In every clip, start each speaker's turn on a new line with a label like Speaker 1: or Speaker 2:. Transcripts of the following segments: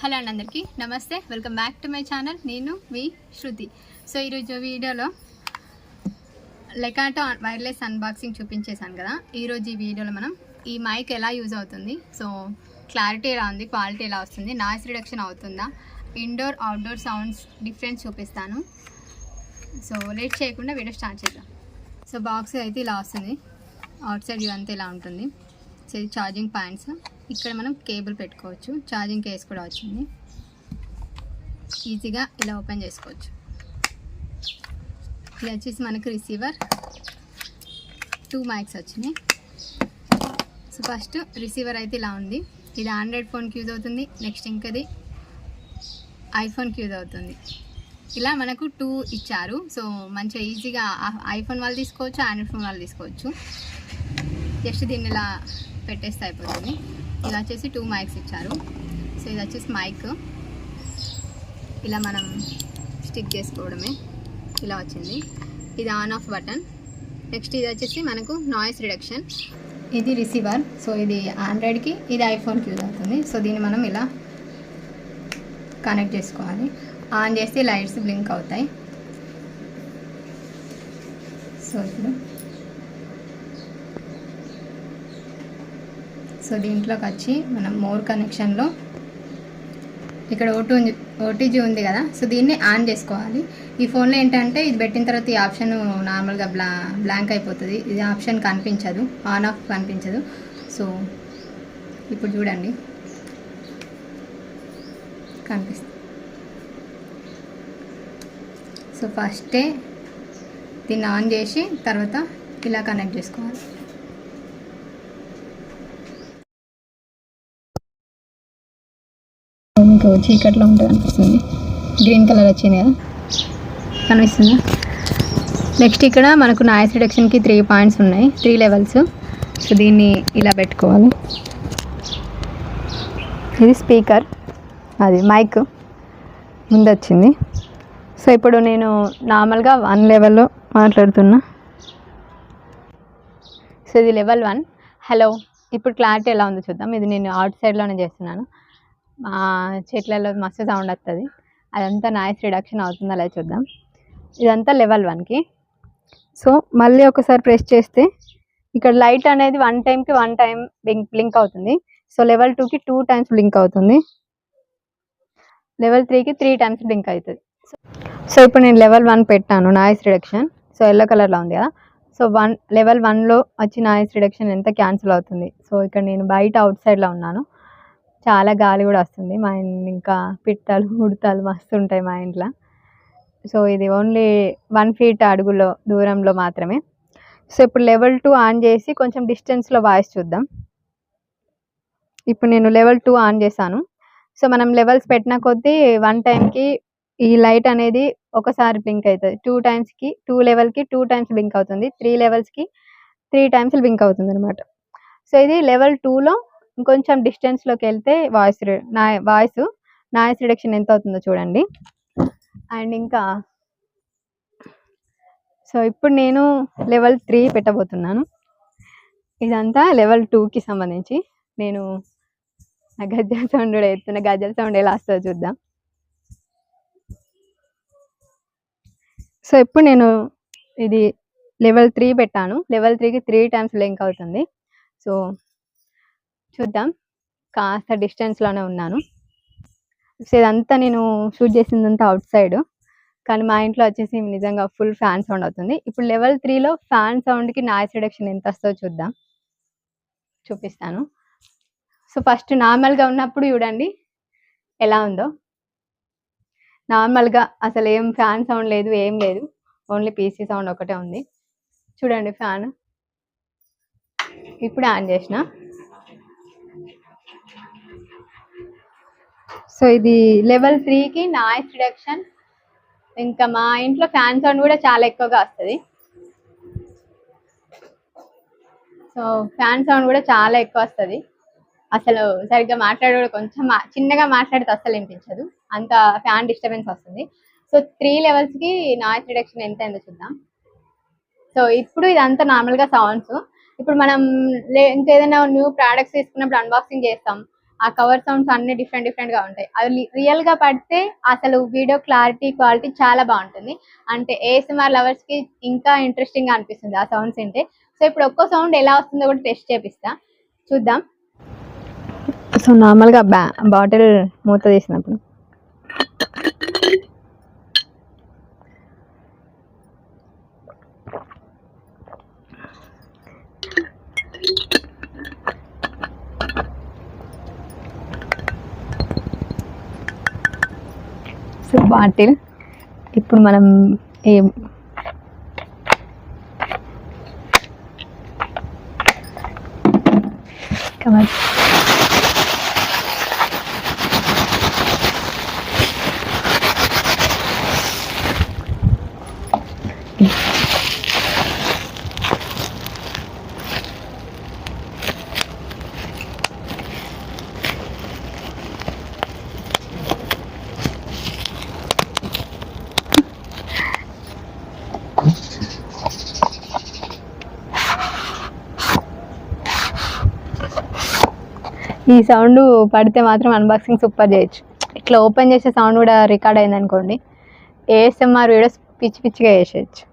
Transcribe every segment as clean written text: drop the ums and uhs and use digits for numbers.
Speaker 1: Hello అండి, అందరికీ నమస్తే. Welcome back to my channel. నేను మీ శృతి. సో ఈరోజు వీడియోలో లెకాటో వైర్లెస్ అన్బాక్సింగ్ చూపించేశాను కదా. ఈరోజు ఈ వీడియోలో మనం ఈ మైక్ ఎలా యూజ్ అవుతుంది, సో క్లారిటీ ఎలా ఉంది, క్వాలిటీ ఎలా వస్తుంది, నాయిస్ రిడక్షన్ అవుతుందా, ఇండోర్ అవుట్డోర్ సౌండ్స్ డిఫరెన్స్ చూపిస్తాను. సో లేట్ చేయకుండా వీడియో స్టార్ట్ చేద్దాం. సో బాక్స్ అయితే ఇలా వస్తుంది, అవుట్ సైడ్ వ్యూ అంతా ఇలా ఉంటుంది. సో ఇది ఛార్జింగ్ పాయింట్స్, ఇక్కడ మనం కేబుల్ పెట్టుకోవచ్చు, ఛార్జింగ్ కేస్ కూడా వచ్చింది. ఈజీగా ఇలా ఓపెన్ చేసుకోవచ్చు. ఇది వచ్చేసి మనకు రిసీవర్, 2 మైక్స్ వచ్చినాయి. సో ఫస్ట్ రిసీవర్ అయితే ఇలా ఉంది. ఇది ఆండ్రాయిడ్ ఫోన్కి యూజ్ అవుతుంది, నెక్స్ట్ ఇంకది ఐఫోన్కి యూజ్ అవుతుంది. ఇలా మనకు 2 ఇచ్చారు. సో మంచిగా ఈజీగా ఐఫోన్ వాళ్ళు తీసుకోవచ్చు, ఆండ్రాయిడ్ ఫోన్ వాళ్ళు తీసుకోవచ్చు. జస్ట్ దీన్ని ఇలా పెట్టేస్తే అయిపోతుంది. ఇది వచ్చేసి 2 మైక్స్ ఇచ్చారు. సో ఇది వచ్చేసి మైక్, ఇలా మనం స్టిక్ చేసుకోవడమే, ఇలా వచ్చింది. ఇది ఆన్ ఆఫ్ బటన్. నెక్స్ట్ ఇది వచ్చేసి మనకు నాయిస్ రిడక్షన్. ఇది రిసీవర్. సో ఇది ఆండ్రాయిడ్కి, ఇది ఐఫోన్కి యూజ్ అవుతుంది. సో దీన్ని మనం ఇలా కనెక్ట్ చేసుకోవాలి. ఆన్ చేస్తే లైట్స్ బ్లింక్ అవుతాయి. సో ఇప్పుడు దీంట్లోకి వచ్చి మనం మోర్ కనెక్షన్లో ఇక్కడ ఓటీజీ ఉంది కదా. సో దీన్ని ఆన్ చేసుకోవాలి. ఈ ఫోన్లో ఏంటంటే ఇది పెట్టిన తర్వాత ఈ ఆప్షన్ నార్మల్గా బ్లాంక్ అయిపోతుంది. ఇది ఆప్షన్ కనిపించదు, ఆన్ ఆఫ్ కనిపించదు. సో ఇప్పుడు చూడండి, కనిపిస్తుంది. సో ఫస్టే దీన్ని ఆన్ చేసి తర్వాత ఇలా కనెక్ట్ చేసుకోవాలి. మీకు చీకట్లో ఉంటుంది అనిపిస్తుంది. గ్రీన్ కలర్ వచ్చింది కదా, కనిపిస్తుందా? నెక్స్ట్ ఇక్కడ మనకు నాయిస్ రిడక్షన్కి 3 పాయింట్స్ ఉన్నాయి, 3 లెవెల్స్. సో దీన్ని ఇలా పెట్టుకోవాలి. ఇది స్పీకర్, అది మైక్ ముందు వచ్చింది. సో ఇప్పుడు నేను నార్మల్గా 1 లెవెల్లో మాట్లాడుతున్నా. సో ఇది లెవెల్ 1. హలో, ఇప్పుడు క్లారిటీ ఎలా ఉందో చూద్దాం. ఇది నేను అవుట్ సైడ్లోనే చేస్తున్నాను. చెట్లలో మస్తు సౌండ్ వస్తుంది, అదంతా నాయిస్ రిడక్షన్ అవుతుందో అలా చూద్దాం. ఇదంతా లెవెల్ 1కి. సో మళ్ళీ ఒకసారి ప్రెస్ చేస్తే ఇక్కడ లైట్ అనేది 1 టైంకి 1 టైం బ్లింక్ అవుతుంది. సో లెవెల్ 2కి 2 టైమ్స్ బ్లింక్ అవుతుంది, లెవెల్ 3కి 3 టైమ్స్ బ్లింక్ అవుతుంది. సో ఇప్పుడు నేను లెవెల్ 1 పెట్టాను నాయిస్ రిడక్షన్. సో ఎల్లో కలర్లో ఉంది కదా. సో లెవెల్ 1లో వచ్చి నాయిస్ రిడక్షన్ ఎంత క్యాన్సిల్ అవుతుంది. సో ఇక్కడ నేను బయట అవుట్ సైడ్లో ఉన్నాను, చాలా గాలి కూడా వస్తుంది. మా ఇంట్లో ఇంకా పిట్టలు ఉడతలు మస్తు ఉంటాయి మా ఇంట్లో. సో ఇది ఓన్లీ 1 ఫీట్ అడుగులో దూరంలో మాత్రమే. సో ఇప్పుడు లెవెల్ 2 ఆన్ చేసి కొంచెం డిస్టెన్స్లో వాయిస్ చూద్దాం. ఇప్పుడు నేను లెవెల్ 2 ఆన్ చేశాను. సో మనం లెవెల్స్ పెట్టిన కొద్దీ 1 టైంకి ఈ లైట్ అనేది ఒకసారి బ్లింక్ అవుతుంది, 2 టైమ్స్కి 2 లెవెల్కి 2 టైమ్స్ బ్లింక్ అవుతుంది, 3 లెవెల్స్కి 3 టైమ్స్ బ్లింక్ అవుతుంది అనమాట. సో ఇది లెవెల్ 2లో ఇంకొంచెం డిస్టెన్స్లోకి వెళ్తే నాయిస్ రిడక్షన్ ఎంత అవుతుందో చూడండి. అండ్ ఇంకా సో ఇప్పుడు నేను లెవెల్ 3 పెట్టబోతున్నాను. ఇదంతా లెవెల్ 2కి సంబంధించి. నేను గజ్జల సౌండ్ కూడా ఎత్తున్నా, గజ్జల సౌండ్ ఎలా వస్తుందో చూద్దాం. సో ఇప్పుడు నేను ఇది లెవెల్ 3 పెట్టాను, లెవెల్ 3కి 3 టైమ్స్ బ్లింక్ అవుతుంది. సో చూద్దాం, కాస్త డిస్టెన్స్లోనే ఉన్నాను. సో ఇదంతా నేను షూట్ చేసిందంతా అవుట్ సైడ్, కానీ మా ఇంట్లో వచ్చేసి నిజంగా ఫుల్ ఫ్యాన్ సౌండ్ అవుతుంది. ఇప్పుడు లెవెల్ 3లో ఫ్యాన్ సౌండ్కి నాయిస్ రిడక్షన్ ఎంత వస్తుందో చూద్దాం, చూపిస్తాను. సో ఫస్ట్ నార్మల్గా ఉన్నప్పుడు చూడండి ఎలా ఉందో. నార్మల్గా అసలు ఏం ఫ్యాన్ సౌండ్ లేదు, ఏం లేదు, ఓన్లీ పీసీ సౌండ్ ఒకటే ఉంది. చూడండి ఫ్యాన్. ఇప్పుడు ఆన్ చేసిన. సో ఇది లెవెల్ 3కి నాయిస్ రిడక్షన్. ఇంకా మా ఇంట్లో ఫ్యాన్ సౌండ్ కూడా చాలా ఎక్కువగా వస్తుంది. సో ఫ్యాన్ సౌండ్ కూడా చాలా ఎక్కువ వస్తుంది, అసలు సరిగ్గా మాట్లాడే కొంచెం చిన్నగా మాట్లాడితే అస్సలు వినిపించదు, అంత ఫ్యాన్ డిస్టర్బెన్స్ వస్తుంది. సో 3 లెవెల్స్కి నాయిస్ రిడక్షన్ ఎంత అయిందో చూద్దాం. సో ఇప్పుడు ఇదంతా నార్మల్గా సౌండ్స్. ఇప్పుడు మనం ఇంకేదైనా న్యూ ప్రోడక్ట్స్ తీసుకున్నప్పుడు అన్బాక్సింగ్ చేస్తాం, ఆ కవర్ సౌండ్స్ అన్ని డిఫరెంట్గా ఉంటాయి. అవి రియల్గా పడితే అసలు వీడియో క్వాలిటీ చాలా బాగుంటుంది. అంటే ఏఎస్ఎంఆర్ లవర్స్కి ఇంకా ఇంట్రెస్టింగ్గా అనిపిస్తుంది ఆ సౌండ్స్ వింటే. సో ఇప్పుడు ఒక్కో సౌండ్ ఎలా వస్తుందో కూడా టెస్ట్ చేపిస్తా, చూద్దాం. సో నార్మల్గా బాటిల్ మూత తీసినప్పుడు సో బాటిల్ ఇప్పుడు మనం ఈ కవర్ ఈ సౌండ్ పడితే మాత్రం అన్బాక్సింగ్ సూపర్ చేయొచ్చు. ఇట్లా ఓపెన్ చేసే సౌండ్ కూడా రికార్డ్ అయింది అనుకోండి, ఏఎస్ఎంఆర్ వీడియోస్ పిచ్చిగా చేసేయచ్చు.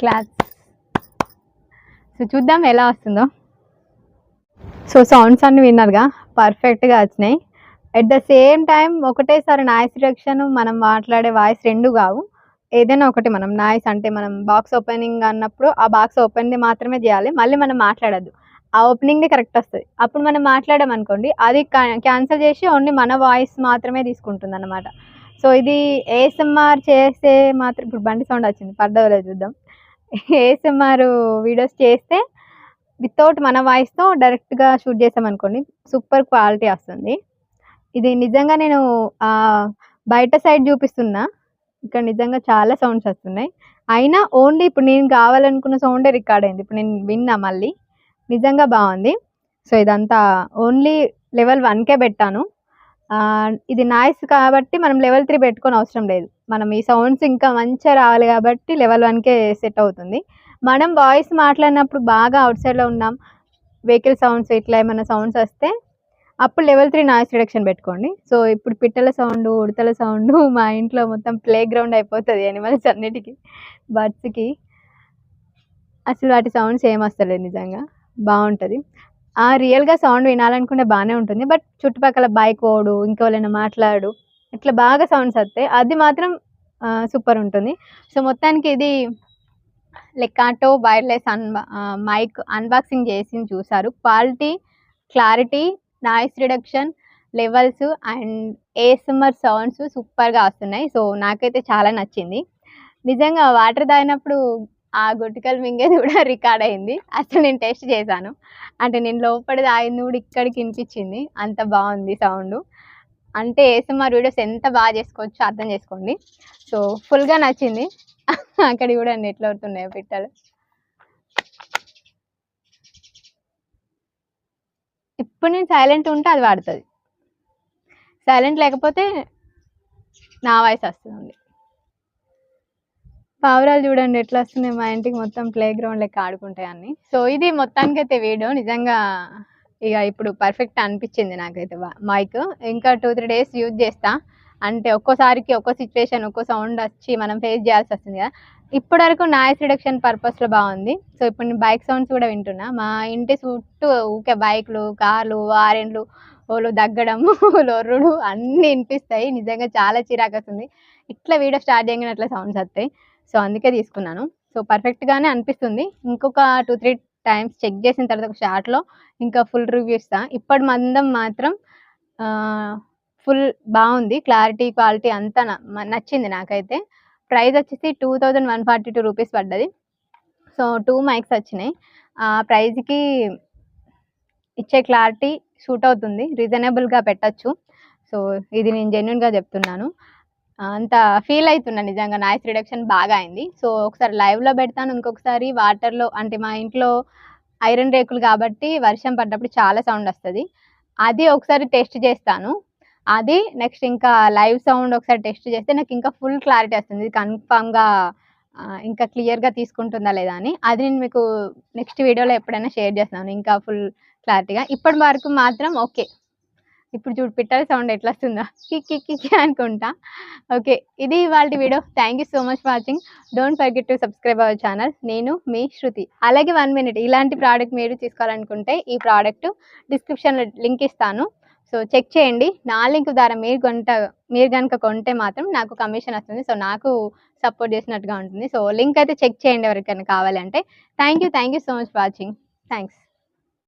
Speaker 1: క్లాస్. సో చూద్దాం ఎలా వస్తుందో. సో సౌండ్స్ అన్ని విన్నారుగా, పర్ఫెక్ట్గా వచ్చినాయి. ఎట్ ద సేమ్ టైం ఒకటేసారి నాయిస్ రిడక్షన్, మనం మాట్లాడే వాయిస్ రెండు కావు. ఏదైనా ఒకటి మనం నాయిస్ అంటే మనం బాక్స్ ఓపెనింగ్ అన్నప్పుడు ఆ బాక్స్ ఓపెన్ది మాత్రమే చేయాలి, మళ్ళీ మనం మాట్లాడద్దు. ఆ ఓపెనింగ్ది కరెక్ట్ వస్తుంది. అప్పుడు మనం మాట్లాడామనుకోండి అది క్యాన్సిల్ చేసి ఓన్లీ మన వాయిస్ మాత్రమే తీసుకుంటుంది అన్నమాట. సో ఇది ఏఎస్ఎంఆర్ చేస్తే మాత్రం, ఇప్పుడు బండి సౌండ్ వచ్చింది పడ్డదో చూద్దాం. ఏఎస్ఎంఆర్ వీడియోస్ చేస్తే వితౌట్ మన వాయిస్తో డైరెక్ట్గా షూట్ చేసామనుకోండి సూపర్ క్వాలిటీ వస్తుంది. ఇది నిజంగా నేను బయట సైడ్ చూపిస్తున్నా, ఇక్కడ నిజంగా చాలా సౌండ్స్ వస్తున్నాయి. అయినా ఓన్లీ ఇప్పుడు నేను కావాలనుకున్న సౌండే రికార్డ్ అయింది. ఇప్పుడు నేను విన్నా మళ్ళీ, నిజంగా బాగుంది. సో ఇదంతా ఓన్లీ లెవెల్ 1కే పెట్టాను. ఇది నాయిస్ కాబట్టి మనం లెవెల్ 3 పెట్టుకొని అవసరం లేదు. మనం ఈ సౌండ్స్ ఇంకా మంచిగా రావాలి కాబట్టి లెవెల్ 1కే సెట్ అవుతుంది. మనం వాయిస్ మాట్లాడినప్పుడు బాగా అవుట్ సైడ్లో ఉన్నాం, వెహికల్ సౌండ్స్ ఇట్లా ఏమైనా సౌండ్స్ వస్తే అప్పుడు లెవెల్ 3 నాయిస్ రిడక్షన్ పెట్టుకోండి. సో ఇప్పుడు పిట్టల సౌండ్, ఉడతల సౌండ్, మా ఇంట్లో మొత్తం ప్లే గ్రౌండ్ అయిపోతుంది యానిమల్స్ అన్నిటికీ, బర్డ్స్కి. అసలు వాటి సౌండ్స్ ఏం వస్తలేదు, నిజంగా బాగుంటుంది. రియల్గా సౌండ్ వినాలనుకుంటే బాగానే ఉంటుంది, బట్ చుట్టుపక్కల బైక్ ఓడు, ఇంకోళ్ళైనా మాట్లాడు, ఇట్లా బాగా సౌండ్స్ వస్తాయి, అది మాత్రం సూపర్ ఉంటుంది. సో మొత్తానికి ఇది లెక్కాటో వైర్లెస్ మైక్ అన్బాక్సింగ్ చేసి చూసారు. Clarity, noise reduction, levels and ASMR sounds సూపర్గా వస్తున్నాయి. సో నాకైతే చాలా నచ్చింది. నిజంగా వాటర్ తాగినప్పుడు ఆ గుటికలు మింగేది కూడా రికార్డ్ అయింది. అసలు నేను టెస్ట్ చేశాను, అంటే నేను లోపల తాగింది కూడా ఇక్కడికి వినిపించింది, అంత బాగుంది సౌండ్. అంటే ఏఎస్ఎంఆర్ వీడియోస్ ఎంత బాగా చేసుకోవచ్చో అర్థం చేసుకోండి. సో ఫుల్గా నచ్చింది. అక్కడ కూడా ఎట్లా అవుతున్నాయో పిట్టలు. ఇప్పుడు నేను సైలెంట్ ఉంటే అది వాడుతుంది, సైలెంట్ లేకపోతే నా వాయిస్ వస్తుంది. పావురాలు చూడండి ఎట్లా వస్తున్నాయి, మా ఇంటికి మొత్తం ప్లే గ్రౌండ్ లెక్క ఆడుకుంటాయి అన్ని. సో ఇది మొత్తానికైతే వీడియో నిజంగా ఇక ఇప్పుడు పర్ఫెక్ట్ అనిపించింది నాకైతే మైక్. ఇంకా 2-3 డేస్ యూజ్ చేస్తా, అంటే ఒక్కోసారికి ఒక్కో సిచ్యువేషన్ ఒక్కో సౌండ్ వచ్చి మనం ఫేస్ చేయాల్సి వస్తుంది కదా. ఇప్పటి వరకు నాయిస్ రిడక్షన్ పర్పస్లో బాగుంది. సో ఇప్పుడు నేను బైక్ సౌండ్స్ కూడా వింటున్నా. మా ఇంటి చుట్టూ ఊకే బైక్లు, కార్లు, ఆరెండ్లు, వాళ్ళు దగ్గడం, లొర్రుడు అన్నీ వినిపిస్తాయి. నిజంగా చాలా చిరాకు వస్తుంది ఇట్లా వీడియో స్టార్ట్ చేయగానే అట్లా సౌండ్స్ వస్తాయి. సో అందుకే తీసుకున్నాను. సో పర్ఫెక్ట్గానే అనిపిస్తుంది. ఇంకొక 2-3 టైమ్స్ చెక్ చేసిన తర్వాత ఒక షార్ట్లో ఇంకా ఫుల్ రివ్యూ ఇస్తా. ఇప్పటి మందం మాత్రం ఫుల్ బాగుంది, క్లారిటీ క్వాలిటీ అంతా నచ్చింది నాకైతే. ప్రైస్ వచ్చేసి 2142 రూపీస్ పడ్డది. సో 2 మైక్స్ వచ్చినాయి. ఆ ప్రైజ్కి ఇచ్చే క్లారిటీ సూట్ అవుతుంది, రీజనబుల్గా పెట్టచ్చు. సో ఇది నేను జెన్యున్గా చెప్తున్నాను, అంత ఫీల్ అవుతున్నా నిజంగా. నాయిస్ రిడక్షన్ బాగా అయింది. సో ఒకసారి లైవ్లో పెడతాను, ఇంకొకసారి వాటర్లో, అంటే మా ఇంట్లో ఐరన్ రేకులు కాబట్టి వర్షం పడ్డప్పుడు చాలా సౌండ్ వస్తుంది, అది ఒకసారి టెస్ట్ చేస్తాను. అది నెక్స్ట్ ఇంకా లైవ్ సౌండ్ ఒకసారి టెస్ట్ చేస్తే నాకు ఇంకా ఫుల్ క్లారిటీ వస్తుంది. ఇది కన్ఫర్మ్‌గా ఇంకా క్లియర్‌గా తీసుకుంటుందా లేదా అని. అది నేను మీకు నెక్స్ట్ వీడియోలో ఎప్పుడైనా షేర్ చేస్తాను ఇంకా ఫుల్ క్లారిటీగా. ఇప్పటి వరకు మాత్రం ఓకే. ఇప్పుడు చూడు పిట్టల సౌండ్ ఎట్లొస్తుందో కిక్ కిక్ కిక్ అనుకుంటా. ఓకే. ఇది ఇవాల్టి video. Thank you so much for watching. Don't forget to subscribe our channel. నేను మీ శృతి. అలాగే 1 మినిట్ ఇలాంటి ప్రోడక్ట్ మీరు తీసుకోవాలనుకుంటే ఈ ప్రోడక్ట్ డిస్క్రిప్షన్‌లో లింక్ ఇస్తాను. సో చెక్ చేయండి. నా లింక్ ద్వారా మీరు గనుక కొంటే మాత్రం నాకు కమిషన్ వస్తుంది. సో నాకు సపోర్ట్ చేసినట్టుగా ఉంటుంది. సో లింక్ అయితే చెక్ చేయండి ఎవరికైనా కావాలంటే. Thank you so much for watching. Thanks.